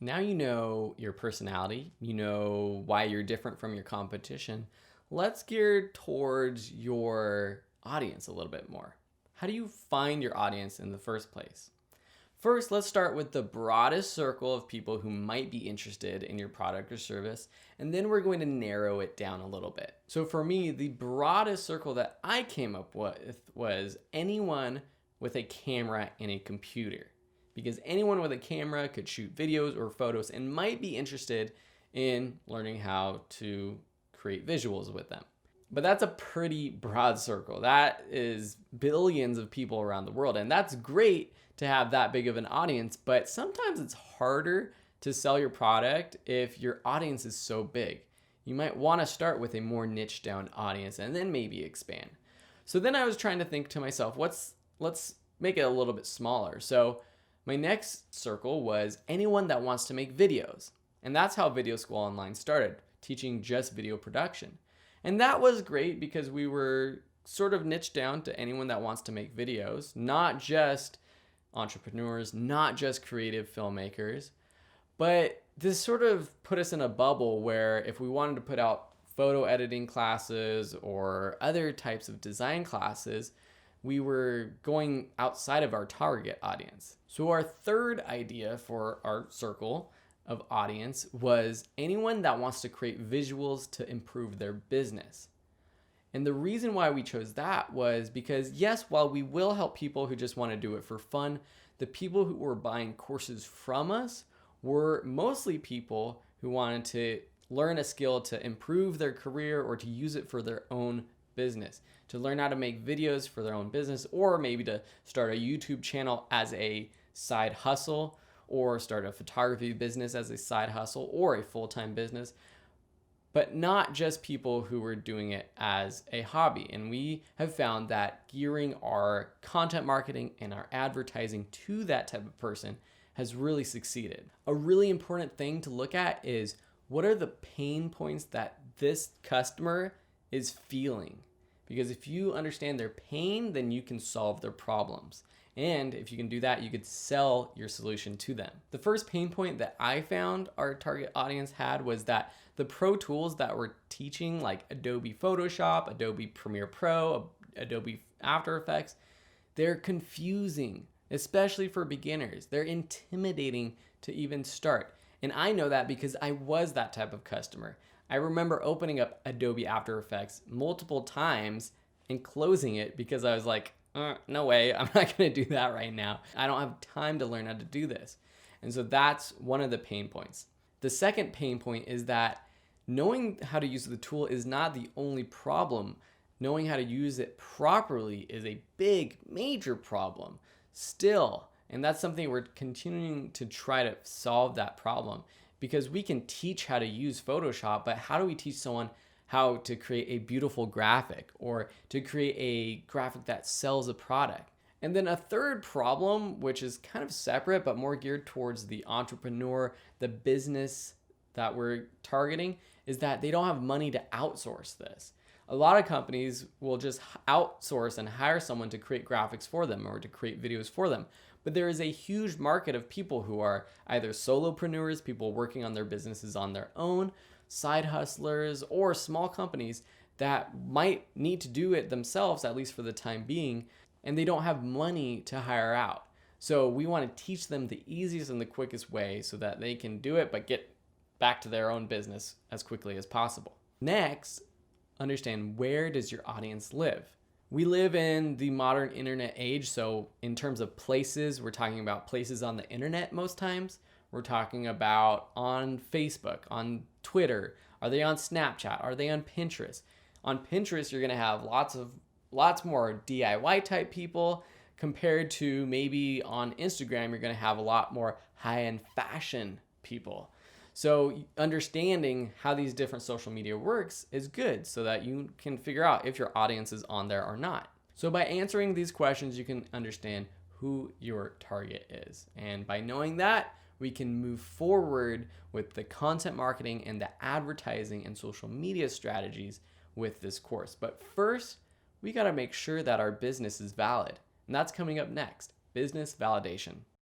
Now you know your personality, you know why you're different from your competition. Let's gear towards your audience a little bit more. How do you find your audience in the first place? First, let's start with the broadest circle of people who might be interested in your product or service, and then we're going to narrow it down a little bit. So for me, the broadest circle that I came up with was anyone with a camera and a computer. Because anyone with a camera could shoot videos or photos and might be interested in learning how to create visuals with them. But that's a pretty broad circle. That is billions of people around the world. And that's great to have that big of an audience, but sometimes it's harder to sell your product if your audience is so big. You might want to start with a more niche down audience and then maybe expand. So then I was trying to think to myself, let's make it a little bit smaller. So my next circle was anyone that wants to make videos. And that's how Video School Online started, teaching just video production. And that was great because we were sort of niched down to anyone that wants to make videos, not just entrepreneurs, not just creative filmmakers. But this sort of put us in a bubble where if we wanted to put out photo editing classes or other types of design classes, we were going outside of our target audience. So our third idea for our circle of audience was anyone that wants to create visuals to improve their business. And the reason why we chose that was because, yes, while we will help people who just want to do it for fun, the people who were buying courses from us were mostly people who wanted to learn a skill to improve their career or to use it for their own business, to learn how to make videos for their own business, or maybe to start a YouTube channel as a side hustle, or start a photography business as a side hustle or a full-time business, but not just people who were doing it as a hobby. And we have found that gearing our content marketing and our advertising to that type of person has really succeeded. A really important thing to look at is what are the pain points that this customer is feeling? Because if you understand their pain, then you can solve their problems. And if you can do that, you could sell your solution to them. The first pain point that I found our target audience had was that the pro tools that we're teaching, like Adobe Photoshop, Adobe Premiere Pro, Adobe After Effects, they're confusing, especially for beginners. They're intimidating to even start. And I know that because I was that type of customer. I remember opening up Adobe After Effects multiple times and closing it because I was like, no way, I'm not gonna do that right now. I don't have time to learn how to do this. And so that's one of the pain points. The second pain point is that knowing how to use the tool is not the only problem. Knowing how to use it properly is a big, major problem still. And that's something we're continuing to try to solve that problem, because we can teach how to use Photoshop, but how do we teach someone how to create a beautiful graphic or to create a graphic that sells a product? And then a third problem, which is kind of separate but more geared towards the entrepreneur, the business that we're targeting, is that they don't have money to outsource this. A lot of companies will just outsource and hire someone to create graphics for them or to create videos for them. But there is a huge market of people who are either solopreneurs, people working on their businesses on their own, side hustlers, or small companies that might need to do it themselves, at least for the time being, and they don't have money to hire out. So we want to teach them the easiest and the quickest way so that they can do it but get back to their own business as quickly as possible. Next, understand, where does your audience live? We live in the modern internet age, so in terms of places, we're talking about places on the internet most times. We're talking about on Facebook, on Twitter. Are they on Snapchat? Are they on Pinterest? On Pinterest, you're gonna have lots more DIY type people compared to maybe on Instagram, you're gonna have a lot more high-end fashion people. So understanding how these different social media works is good so that you can figure out if your audience is on there or not. So by answering these questions, you can understand who your target is. And by knowing that, we can move forward with the content marketing and the advertising and social media strategies with this course. But first, we got to make sure that our business is valid. And that's coming up next, business validation.